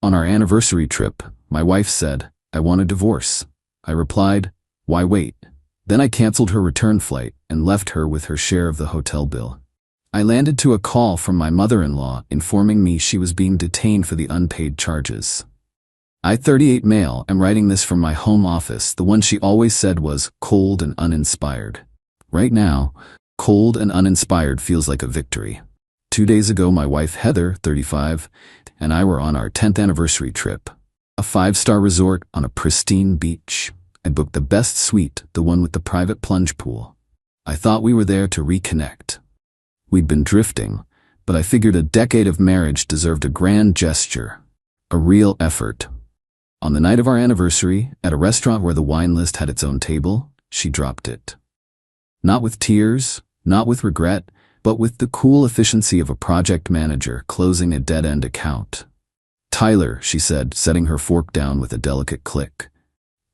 On our anniversary trip, my wife said, "I want a divorce." I replied, "Why wait?" Then I canceled her return flight and left her with her share of the hotel bill. I landed to a call from my mother-in-law informing me she was being detained for the unpaid charges. I, 38 male, am writing this from my home office, the one she always said was cold and uninspired. Right now, cold and uninspired feels like a victory. 2 days ago, my wife Heather, 35, and I were on our 10th anniversary trip. A 5-star resort on a pristine beach. I booked the best suite, the one with the private plunge pool. I thought we were there to reconnect. We'd been drifting, but I figured a decade of marriage deserved a grand gesture, a real effort. On the night of our anniversary, at a restaurant where the wine list had its own table, she dropped it. Not with tears, not with regret, but with the cool efficiency of a project manager closing a dead-end account. "Tyler," she said, setting her fork down with a delicate click.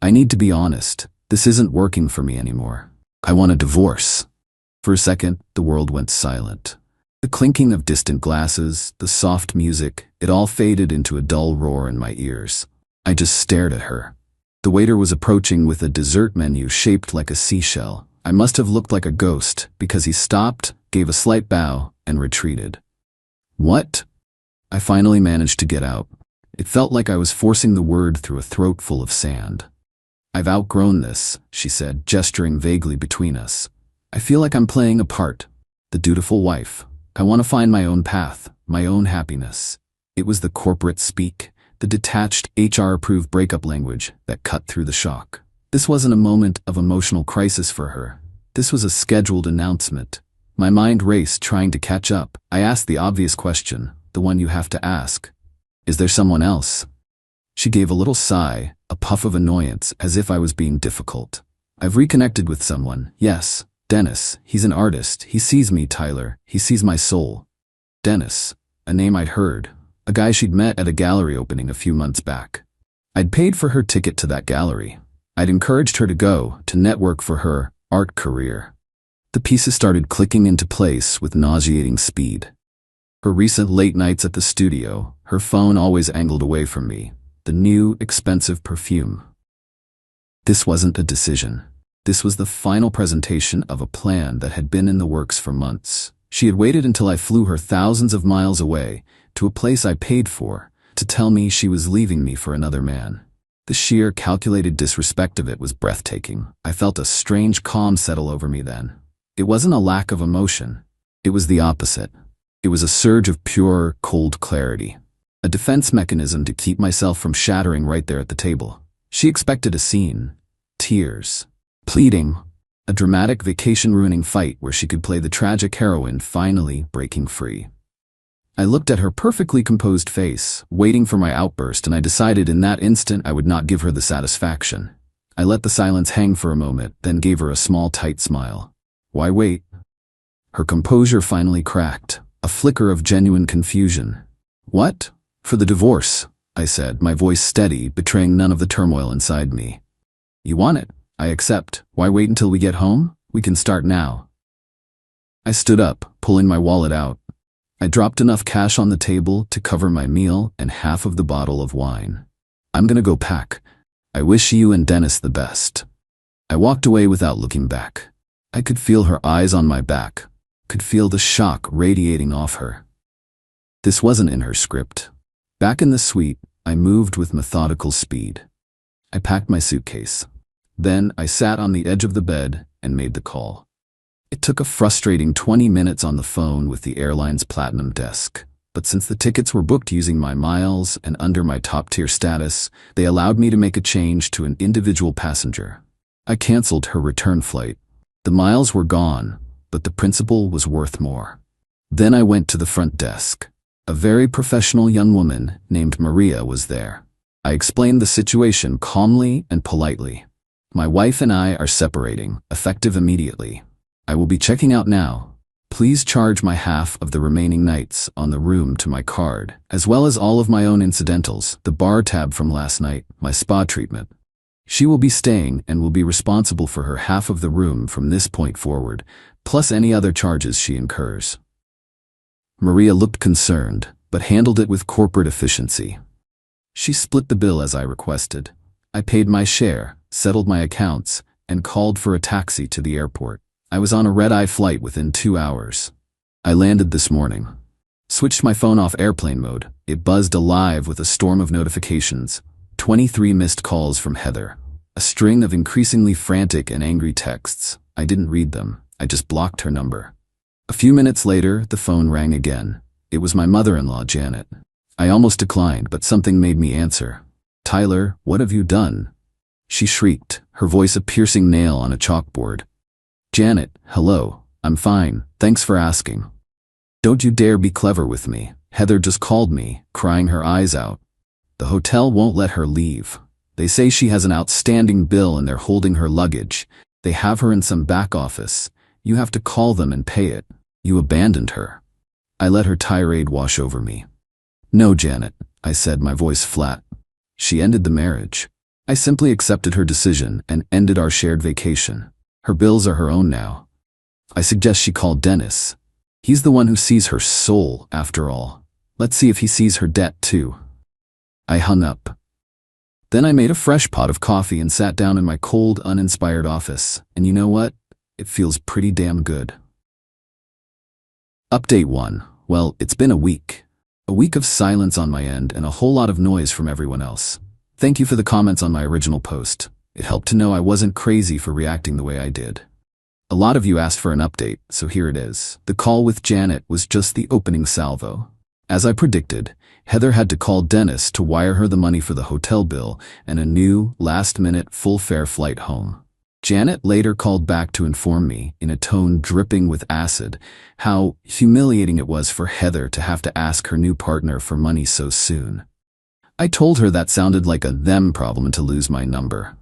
"I need to be honest. This isn't working for me anymore. I want a divorce." For a second, the world went silent. The clinking of distant glasses, the soft music, it all faded into a dull roar in my ears. I just stared at her. The waiter was approaching with a dessert menu shaped like a seashell. I must have looked like a ghost because he stopped, gave a slight bow, and retreated. "What?" I finally managed to get out. It felt like I was forcing the word through a throat full of sand. "I've outgrown this," she said, gesturing vaguely between us. "I feel like I'm playing a part, the dutiful wife. I want to find my own path, my own happiness." It was the corporate speak, the detached, HR-approved breakup language that cut through the shock. This wasn't a moment of emotional crisis for her. This was a scheduled announcement. My mind raced, trying to catch up. I asked the obvious question, the one you have to ask. "Is there someone else?" She gave a little sigh, a puff of annoyance, as if I was being difficult. "I've reconnected with someone, yes. Dennis, he's an artist. He sees me, Tyler. He sees my soul." Dennis, a name I'd heard. A guy she'd met at a gallery opening a few months back. I'd paid for her ticket to that gallery. I'd encouraged her to go, to network for her art career. The pieces started clicking into place with nauseating speed. Her recent late nights at the studio, her phone always angled away from me, the new, expensive perfume. This wasn't a decision. This was the final presentation of a plan that had been in the works for months. She had waited until I flew her thousands of miles away, to a place I paid for, to tell me she was leaving me for another man. The sheer, calculated disrespect of it was breathtaking. I felt a strange calm settle over me then. It wasn't a lack of emotion. It was the opposite. It was a surge of pure, cold clarity. A defense mechanism to keep myself from shattering right there at the table. She expected a scene. Tears. Pleading. A dramatic vacation-ruining fight where she could play the tragic heroine finally breaking free. I looked at her perfectly composed face, waiting for my outburst, and I decided in that instant I would not give her the satisfaction. I let the silence hang for a moment, then gave her a small, tight smile. "Why wait?" Her composure finally cracked, a flicker of genuine confusion. "What?" "For the divorce," I said, my voice steady, betraying none of the turmoil inside me. "You want it? I accept. Why wait until we get home? We can start now." I stood up, pulling my wallet out. I dropped enough cash on the table to cover my meal and half of the bottle of wine. "I'm gonna go pack. I wish you and Dennis the best." I walked away without looking back. I could feel her eyes on my back, could feel the shock radiating off her. This wasn't in her script. Back in the suite, I moved with methodical speed. I packed my suitcase. Then I sat on the edge of the bed and made the call. It took a frustrating 20 minutes on the phone with the airline's platinum desk. But since the tickets were booked using my miles and under my top-tier status, they allowed me to make a change to an individual passenger. I canceled her return flight. The miles were gone, but the principal was worth more. Then I went to the front desk. A very professional young woman named Maria was there. I explained the situation calmly and politely. "My wife and I are separating, effective immediately. I will be checking out now. Please charge my half of the remaining nights on the room to my card, as well as all of my own incidentals, the bar tab from last night, my spa treatment. She will be staying and will be responsible for her half of the room from this point forward, plus any other charges she incurs." Maria looked concerned, but handled it with corporate efficiency. She split the bill as I requested. I paid my share, settled my accounts, and called for a taxi to the airport. I was on a red-eye flight within 2 hours. I landed this morning. Switched my phone off airplane mode. It buzzed alive with a storm of notifications. 23 missed calls from Heather. A string of increasingly frantic and angry texts. I didn't read them. I just blocked her number. A few minutes later, the phone rang again. It was my mother-in-law, Janet. I almost declined, but something made me answer. "Tyler, what have you done?" She shrieked, her voice a piercing nail on a chalkboard. "Janet, hello. I'm fine. Thanks for asking. Don't you dare be clever with me. Heather just called me, crying her eyes out. The hotel won't let her leave. They say she has an outstanding bill and they're holding her luggage. They have her in some back office. You have to call them and pay it. You abandoned her." I let her tirade wash over me. "No, Janet," I said, my voice flat. She ended the marriage. I simply accepted her decision and ended our shared vacation. Her bills are her own now. I suggest she call Dennis. He's the one who sees her soul, after all. Let's see if he sees her debt too. I hung up. Then I made a fresh pot of coffee and sat down in my cold, uninspired office. And you know what? It feels pretty damn good. Update 1. Well, it's been a week. A week of silence on my end and a whole lot of noise from everyone else. Thank you for the comments on my original post. It helped to know I wasn't crazy for reacting the way I did. A lot of you asked for an update, so here it is. The call with Janet was just the opening salvo. As I predicted, Heather had to call Dennis to wire her the money for the hotel bill and a new, last-minute, full-fare flight home. Janet later called back to inform me, in a tone dripping with acid, how humiliating it was for Heather to have to ask her new partner for money so soon. I told her that sounded like a them problem and to lose my number.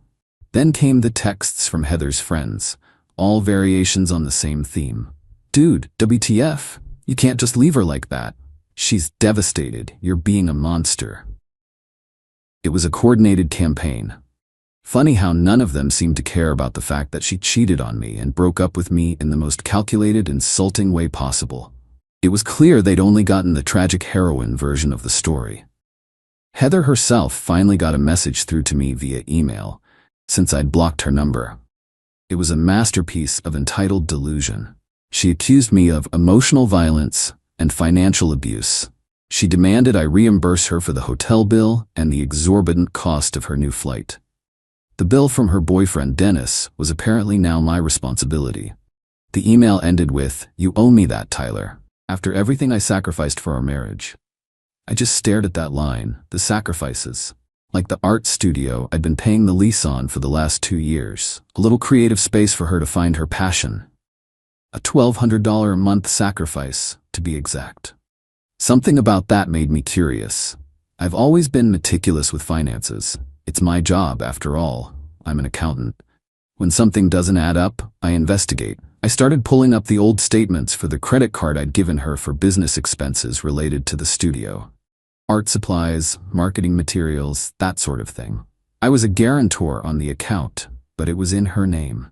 Then came the texts from Heather's friends, all variations on the same theme. "Dude, WTF? You can't just leave her like that. She's devastated. You're being a monster." It was a coordinated campaign. Funny how none of them seemed to care about the fact that she cheated on me and broke up with me in the most calculated, insulting way possible. It was clear they'd only gotten the tragic heroine version of the story. Heather herself finally got a message through to me via email, since I'd blocked her number. It was a masterpiece of entitled delusion. She accused me of emotional violence and financial abuse. She demanded I reimburse her for the hotel bill and the exorbitant cost of her new flight. The bill from her boyfriend, Dennis, was apparently now my responsibility. The email ended with, "You owe me that, Tyler, after everything I sacrificed for our marriage." I just stared at that line, the sacrifices. Like the art studio I'd been paying the lease on for the last 2 years. A little creative space for her to find her passion. A $1,200 a month sacrifice, to be exact. Something about that made me curious. I've always been meticulous with finances. It's my job, after all. I'm an accountant. When something doesn't add up, I investigate. I started pulling up the old statements for the credit card I'd given her for business expenses related to the studio. Art supplies, marketing materials, that sort of thing. I was a guarantor on the account, but it was in her name.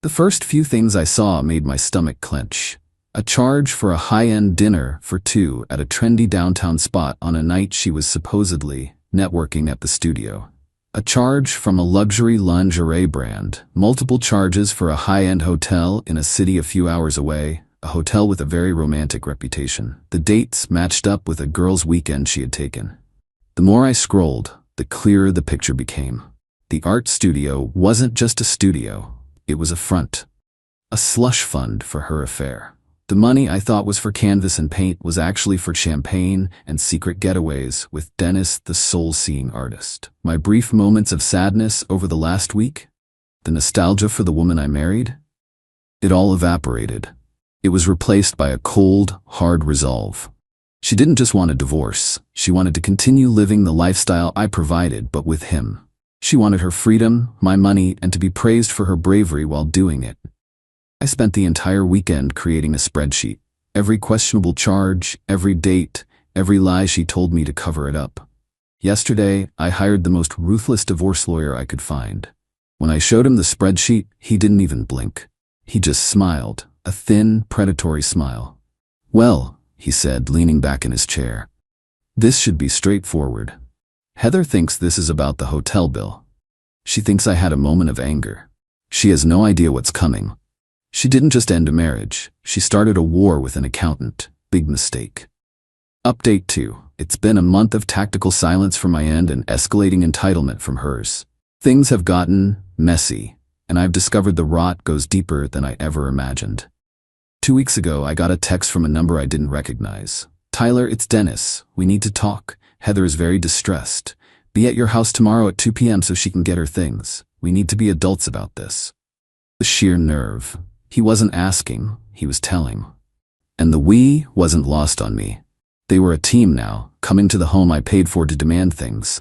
The first few things I saw made my stomach clench. A charge for a high-end dinner for 2 at a trendy downtown spot on a night she was supposedly networking at the studio. A charge from a luxury lingerie brand. Multiple charges for a high-end hotel in a city a few hours away. A hotel with a very romantic reputation. The dates matched up with a girl's weekend she had taken. The more I scrolled, the clearer the picture became. The art studio wasn't just a studio. It was a front. A slush fund for her affair. The money I thought was for canvas and paint was actually for champagne and secret getaways with Dennis, the soul-seeing artist. My brief moments of sadness over the last week, the nostalgia for the woman I married, it all evaporated. It was replaced by a cold, hard resolve. She didn't just want a divorce. She wanted to continue living the lifestyle I provided, but with him. She wanted her freedom, my money, and to be praised for her bravery while doing it. I spent the entire weekend creating a spreadsheet. Every questionable charge, every date, every lie she told me to cover it up. Yesterday, I hired the most ruthless divorce lawyer I could find. When I showed him the spreadsheet, he didn't even blink. He just smiled, a thin, predatory smile. "Well," he said, leaning back in his chair, "this should be straightforward. Heather thinks this is about the hotel bill. She thinks I had a moment of anger. She has no idea what's coming. She didn't just end a marriage. She started a war with an accountant. Big mistake. Update 2. It's been a month of tactical silence from my end and escalating entitlement from hers. Things have gotten messy, and I've discovered the rot goes deeper than I ever imagined. 2 weeks ago, I got a text from a number I didn't recognize. "Tyler, it's Dennis. We need to talk. Heather is very distressed. Be at your house tomorrow at 2 p.m. so she can get her things. We need to be adults about this." The sheer nerve. He wasn't asking, he was telling. And the "we" wasn't lost on me. They were a team now, coming to the home I paid for to demand things.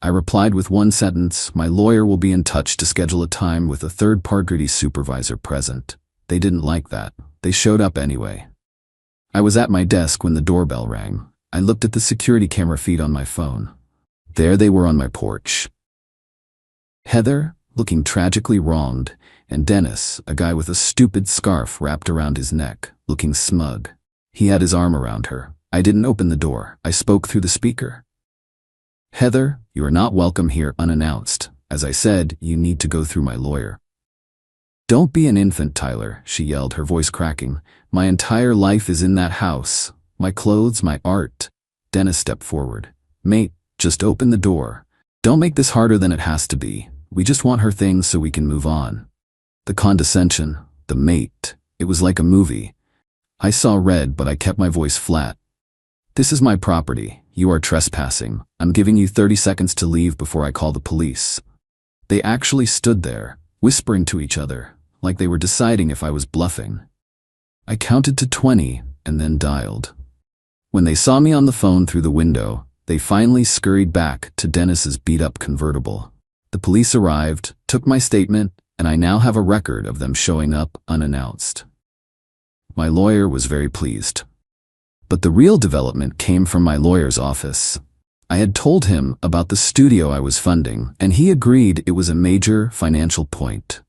I replied with one sentence, "My lawyer will be in touch to schedule a time with a third-party supervisor present." They didn't like that. They showed up anyway. I was at my desk when the doorbell rang. I looked at the security camera feed on my phone. There they were on my porch. Heather, looking tragically wronged, and Dennis, a guy with a stupid scarf wrapped around his neck, looking smug. He had his arm around her. I didn't open the door. I spoke through the speaker. "Heather, you are not welcome here unannounced. As I said, you need to go through my lawyer." "Don't be an infant, Tyler," she yelled, her voice cracking. "My entire life is in that house. My clothes, my art." Dennis stepped forward. "Mate, just open the door. Don't make this harder than it has to be. We just want her things so we can move on." The condescension, the mate, it was like a movie. I saw red, but I kept my voice flat. "This is my property. You are trespassing. I'm giving you 30 seconds to leave before I call the police." They actually stood there, whispering to each other, like they were deciding if I was bluffing. I counted to 20 and then dialed. When they saw me on the phone through the window, they finally scurried back to Dennis's beat-up convertible. The police arrived, took my statement, and I now have a record of them showing up unannounced. My lawyer was very pleased. But the real development came from my lawyer's office. I had told him about the studio I was funding, and he agreed it was a major financial point.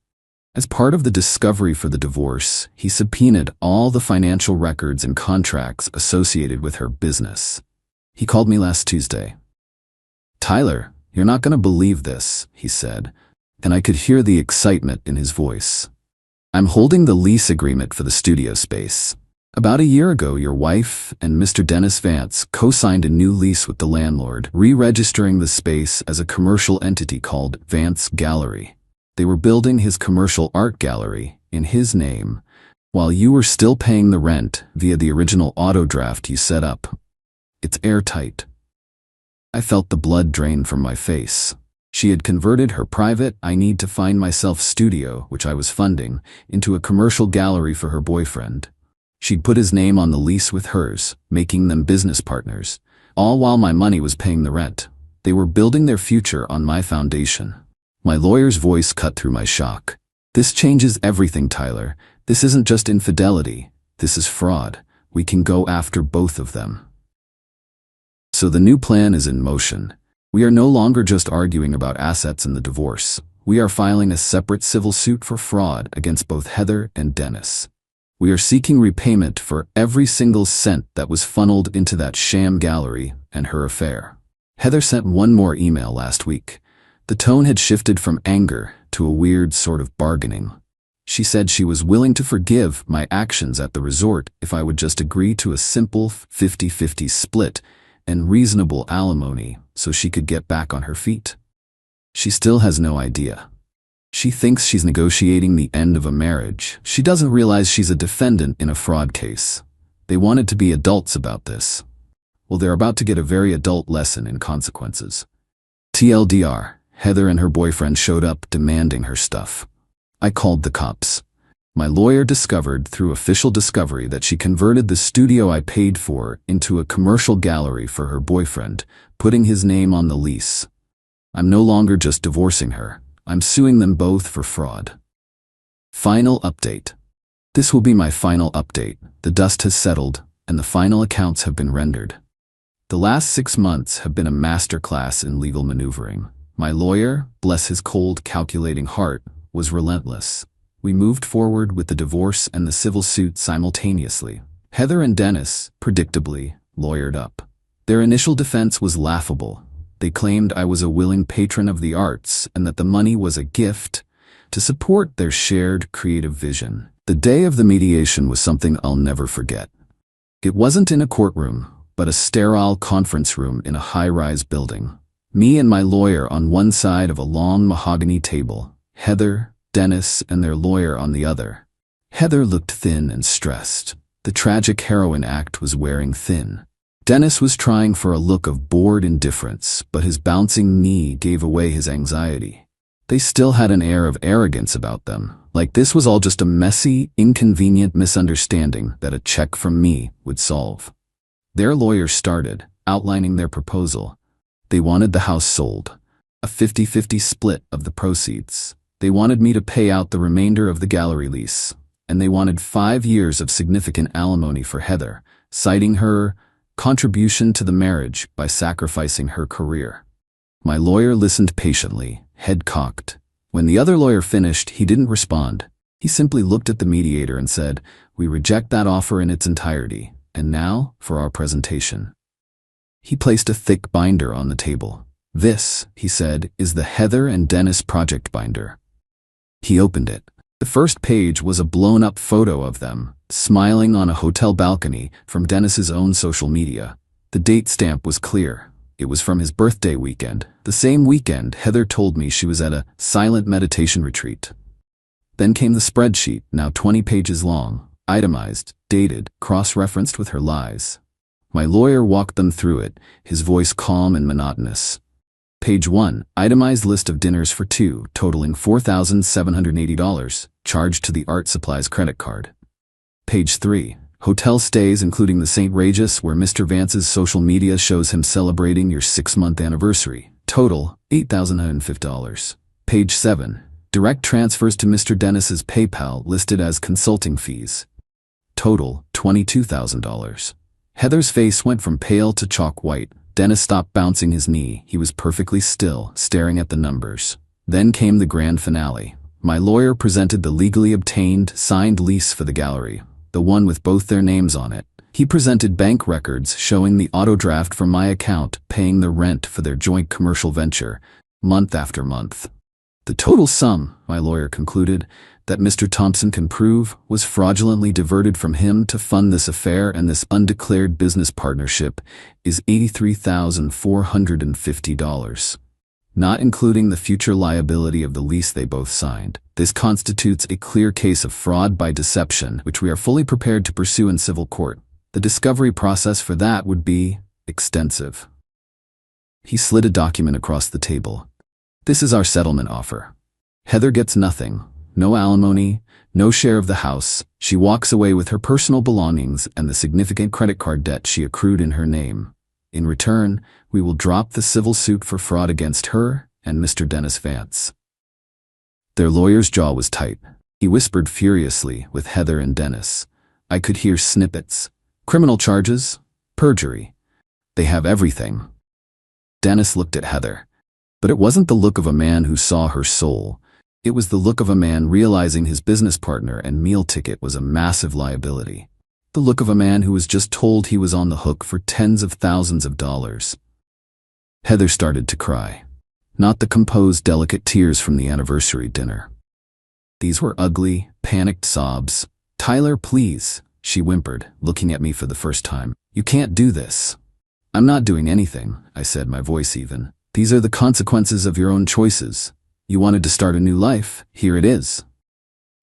As part of the discovery for the divorce, he subpoenaed all the financial records and contracts associated with her business. He called me last Tuesday. "Tyler, you're not going to believe this," he said, and I could hear the excitement in his voice. "I'm holding the lease agreement for the studio space. About a year ago, your wife and Mr. Dennis Vance co-signed a new lease with the landlord, re-registering the space as a commercial entity called Vance Gallery. They were building his commercial art gallery in his name, while you were still paying the rent via the original auto draft you set up. It's airtight." I felt the blood drain from my face. She had converted her private "I need to find myself" studio, which I was funding, into a commercial gallery for her boyfriend. She'd put his name on the lease with hers, making them business partners, all while my money was paying the rent. They were building their future on my foundation. My lawyer's voice cut through my shock. "This changes everything, Tyler. This isn't just infidelity. This is fraud. We can go after both of them." So the new plan is in motion. We are no longer just arguing about assets in the divorce. We are filing a separate civil suit for fraud against both Heather and Dennis. We are seeking repayment for every single cent that was funneled into that sham gallery and her affair. Heather sent one more email last week. The tone had shifted from anger to a weird sort of bargaining. She said she was willing to forgive my actions at the resort if I would just agree to a simple 50-50 split and reasonable alimony so she could get back on her feet. She still has no idea. She thinks she's negotiating the end of a marriage. She doesn't realize she's a defendant in a fraud case. They wanted to be adults about this. Well, they're about to get a very adult lesson in consequences. TLDR, Heather and her boyfriend showed up demanding her stuff. I called the cops. My lawyer discovered through official discovery that she converted the studio I paid for into a commercial gallery for her boyfriend, putting his name on the lease. I'm no longer just divorcing her. I'm suing them both for fraud. Final update. This will be my final update. The dust has settled, and the final accounts have been rendered. The last 6 months have been a masterclass in legal maneuvering. My lawyer, bless his cold, calculating heart, was relentless. We moved forward with the divorce and the civil suit simultaneously. Heather and Dennis, predictably, lawyered up. Their initial defense was laughable. They claimed I was a willing patron of the arts and that the money was a gift to support their shared creative vision. The day of the mediation was something I'll never forget. It wasn't in a courtroom, but a sterile conference room in a high-rise building. Me and my lawyer on one side of a long mahogany table, Heather, Dennis, and their lawyer on the other. Heather looked thin and stressed. The tragic heroine act was wearing thin. Dennis was trying for a look of bored indifference, but his bouncing knee gave away his anxiety. They still had an air of arrogance about them, like this was all just a messy, inconvenient misunderstanding that a check from me would solve. Their lawyer started, outlining their proposal. They wanted the house sold, a 50-50 split of the proceeds. They wanted me to pay out the remainder of the gallery lease, and they wanted 5 years of significant alimony for Heather, citing her contribution to the marriage by sacrificing her career. My lawyer listened patiently, head cocked. When the other lawyer finished, he didn't respond. He simply looked at the mediator and said, "We reject that offer in its entirety. And now, for our presentation." He placed a thick binder on the table. "This," he said, "is the Heather and Dennis project binder." He opened it. The first page was a blown-up photo of them, smiling on a hotel balcony from Dennis's own social media. The date stamp was clear. It was from his birthday weekend, the same weekend Heather told me she was at a silent meditation retreat. Then came the spreadsheet, now 20 pages long, itemized, dated, cross-referenced with her lies. My lawyer walked them through it, his voice calm and monotonous. Page 1, itemized list of dinners for 2, totaling $4,780, charged to the art supplies credit card. Page 3, hotel stays including the St. Regis where Mr. Vance's social media shows him celebrating your 6-month anniversary, total $8,950. Page 7, direct transfers to Mr. Dennis's PayPal listed as consulting fees, total $22,000. Heather's face went from pale to chalk white. Dennis stopped bouncing his knee. He was perfectly still, staring at the numbers. Then came the grand finale. My lawyer presented the legally obtained, signed lease for the gallery, the one with both their names on it. He presented bank records showing the auto draft from my account paying the rent for their joint commercial venture, month after month. The total sum, my lawyer concluded, that Mr. Thompson can prove was fraudulently diverted from him to fund this affair and this undeclared business partnership is $83,450. Not including the future liability of the lease they both signed. This constitutes a clear case of fraud by deception, which we are fully prepared to pursue in civil court. The discovery process for that would be extensive. He slid a document across the table. This is our settlement offer. Heather gets nothing. No alimony, no share of the house. She walks away with her personal belongings and the significant credit card debt she accrued in her name. In return, we will drop the civil suit for fraud against her and Mr. Dennis Vance. Their lawyer's jaw was tight. He whispered furiously with Heather and Dennis. I could hear snippets. Criminal charges, perjury. They have everything. Dennis looked at Heather. But it wasn't the look of a man who saw her soul. It was the look of a man realizing his business partner and meal ticket was a massive liability. The look of a man who was just told he was on the hook for tens of thousands of dollars. Heather started to cry. Not the composed, delicate tears from the anniversary dinner. These were ugly, panicked sobs. Tyler, please, she whimpered, looking at me for the first time. You can't do this. I'm not doing anything, I said, my voice even. These are the consequences of your own choices. You wanted to start a new life, here it is.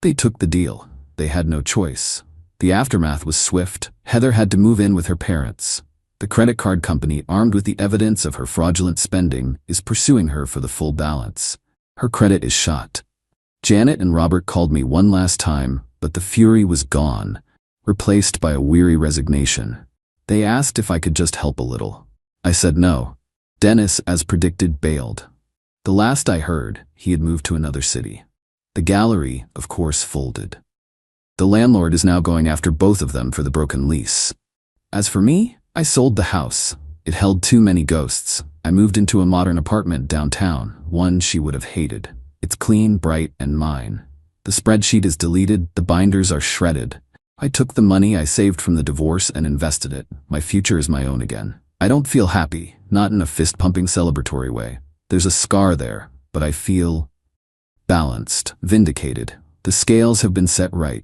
They took the deal. They had no choice. The aftermath was swift. Heather had to move in with her parents. The credit card company, armed with the evidence of her fraudulent spending, is pursuing her for the full balance. Her credit is shot. Janet and Robert called me one last time, but the fury was gone, replaced by a weary resignation. They asked if I could just help a little. I said no. Dennis, as predicted, bailed. The last I heard, he had moved to another city. The gallery, of course, folded. The landlord is now going after both of them for the broken lease. As for me, I sold the house. It held too many ghosts. I moved into a modern apartment downtown, one she would have hated. It's clean, bright, and mine. The spreadsheet is deleted, the binders are shredded. I took the money I saved from the divorce and invested it. My future is my own again. I don't feel happy, not in a fist-pumping celebratory way. There's a scar there, but I feel balanced, vindicated. The scales have been set right.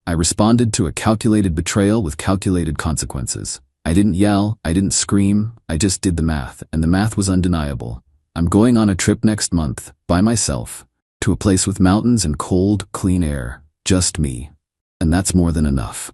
I responded to a calculated betrayal with calculated consequences. I didn't yell, I didn't scream, I just did the math, and the math was undeniable. I'm going on a trip next month, by myself, to a place with mountains and cold, clean air, just me. And that's more than enough.